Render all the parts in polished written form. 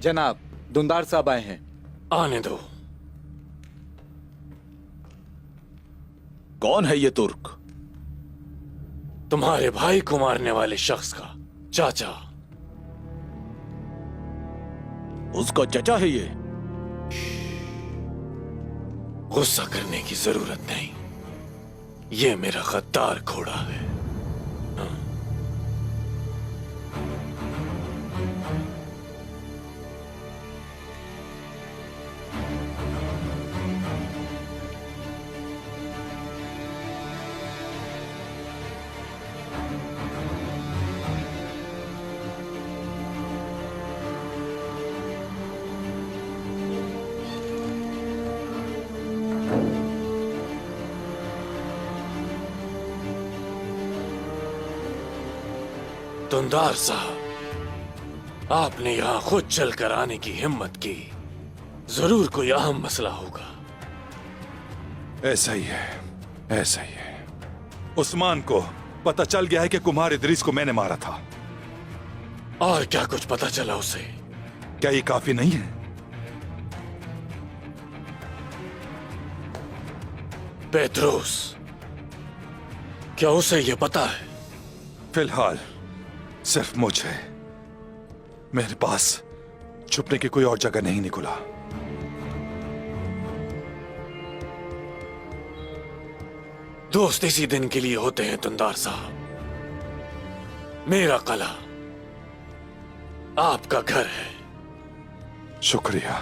जनाब, दुंदार साहब आए हैं। आने दो। कौन है ये तुर्क? तुम्हारे भाई को मारने वाले शख्स का चाचा। उसका चचा है ये? गुस्सा करने की जरूरत नहीं, ये मेरा गद्दार घोड़ा है। दुंदार साहब, आपने यहां खुद चलकर आने की हिम्मत की। जरूर कोई अहम मसला होगा। ऐसा ही है, ऐसा ही है। उस्मान को पता चल गया है कि कुमार इदरीस को मैंने मारा था। और क्या कुछ पता चला उसे? क्या ये काफी नहीं है? पेत्रोस, क्या उसे ये पता है? फिलहाल सिर्फ मुझे। मेरे पास छुपने की कोई और जगह नहीं निकला। दोस्त इसी दिन के लिए होते हैं दुंदार साहब। मेरा कला आपका घर है। शुक्रिया।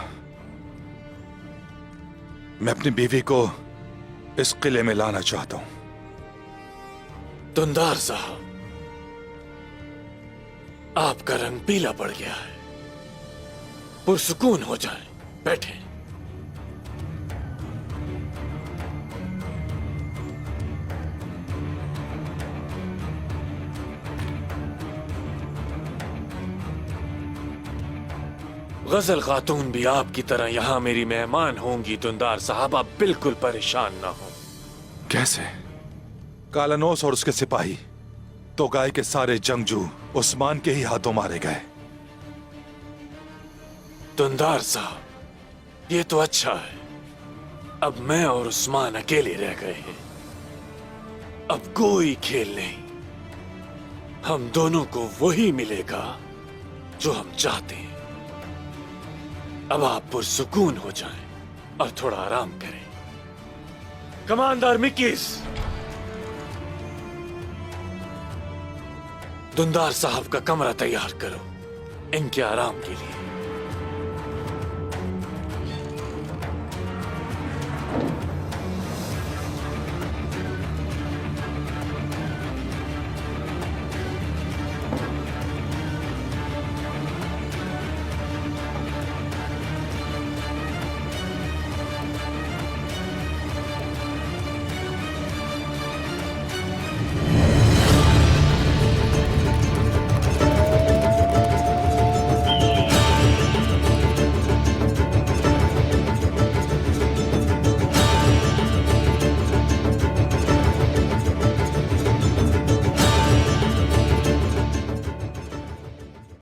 मैं अपनी बीवी को इस किले में लाना चाहता हूं। दुंदार साहब, आपका रंग पीला पड़ गया है। पुरसुकून हो जाए, बैठे। गजल खातून भी आपकी तरह यहां मेरी मेहमान होंगी। दुंदार साहब, आप बिल्कुल परेशान ना हो। कैसे? कालानोस और उसके सिपाही तो गाय के सारे जंगजू उस्मान के ही हाथों मारे गए। दुंदार साहब, ये तो अच्छा है। अब मैं और उस्मान अकेले रह गए हैं। अब कोई खेल नहीं। हम दोनों को वही मिलेगा जो हम चाहते हैं। अब आप पुरसुकून हो जाएं और थोड़ा आराम करें। कमांडर मिकीस, दुंदार साहब का कमरा तैयार करो इनके आराम के लिए।